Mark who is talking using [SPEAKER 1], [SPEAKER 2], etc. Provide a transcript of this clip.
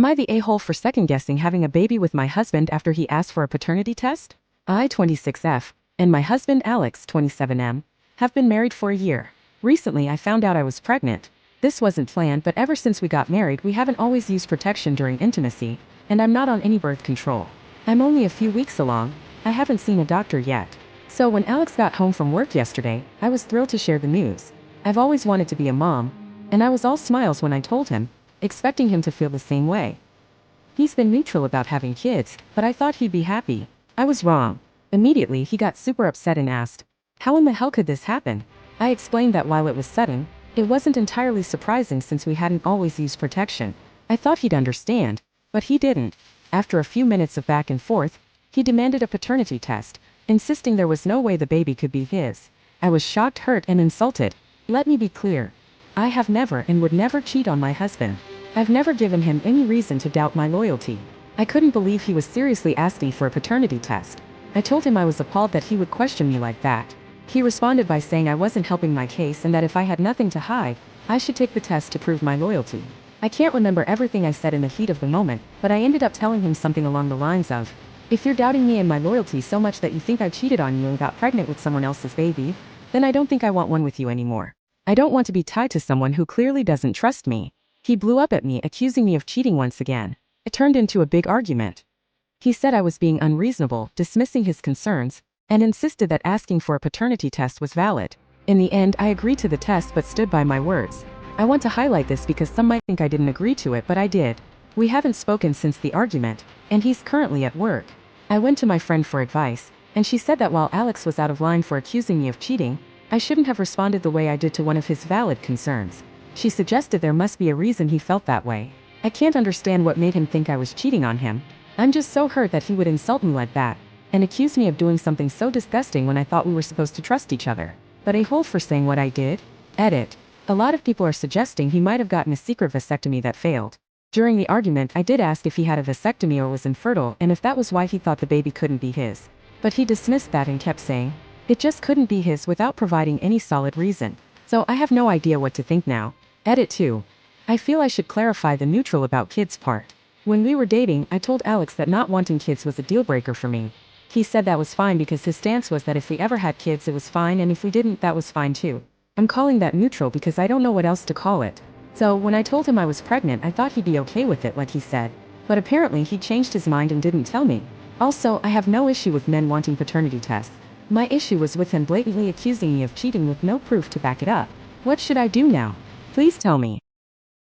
[SPEAKER 1] Am I the a-hole for second-guessing having a baby with my husband after he asked for a paternity test? I, 26F, and my husband Alex, 27M, have been married for a year. Recently I found out I was pregnant. This wasn't planned, but ever since we got married we haven't always used protection during intimacy, and I'm not on any birth control. I'm only a few weeks along. I haven't seen a doctor yet. So when Alex got home from work yesterday, I was thrilled to share the news. I've always wanted to be a mom, and I was all smiles when I told him, expecting him to feel the same way. He's been neutral about having kids, but I thought he'd be happy. I was wrong. Immediately he got super upset and asked, "How in the hell could this happen?" I explained that while it was sudden, it wasn't entirely surprising since we hadn't always used protection. I thought he'd understand, but he didn't. After a few minutes of back and forth, he demanded a paternity test, insisting there was no way the baby could be his. I was shocked, hurt, and insulted. Let me be clear. I have never and would never cheat on my husband. I've never given him any reason to doubt my loyalty. I couldn't believe he was seriously asking for a paternity test. I told him I was appalled that he would question me like that. He responded by saying I wasn't helping my case and that if I had nothing to hide, I should take the test to prove my loyalty. I can't remember everything I said in the heat of the moment, but I ended up telling him something along the lines of, "If you're doubting me and my loyalty so much that you think I cheated on you and got pregnant with someone else's baby, then I don't think I want one with you anymore. I don't want to be tied to someone who clearly doesn't trust me." He blew up at me, accusing me of cheating once again. It turned into a big argument. He said I was being unreasonable, dismissing his concerns, and insisted that asking for a paternity test was valid. In the end, I agreed to the test but stood by my words. I want to highlight this because some might think I didn't agree to it, but I did. We haven't spoken since the argument, and he's currently at work. I went to my friend for advice, and she said that while Alex was out of line for accusing me of cheating, I shouldn't have responded the way I did to one of his valid concerns. She suggested there must be a reason he felt that way. I can't understand what made him think I was cheating on him. I'm just so hurt that he would insult me like that, and accuse me of doing something so disgusting when I thought we were supposed to trust each other. But a-hole for saying what I did? Edit. A lot of people are suggesting he might have gotten a secret vasectomy that failed. During the argument I did ask if he had a vasectomy or was infertile and if that was why he thought the baby couldn't be his. But he dismissed that and kept saying it just couldn't be his without providing any solid reason. So I have no idea what to think now. Edit 2. I feel I should clarify the neutral about kids part. When we were dating, I told Alex that not wanting kids was a deal breaker for me. He said that was fine because his stance was that if we ever had kids it was fine and if we didn't that was fine too. I'm calling that neutral because I don't know what else to call it. So when I told him I was pregnant I thought he'd be okay with it like he said. But apparently he changed his mind and didn't tell me. Also, I have no issue with men wanting paternity tests. My issue was with him blatantly accusing me of cheating with no proof to back it up. What should I do now? Please tell me.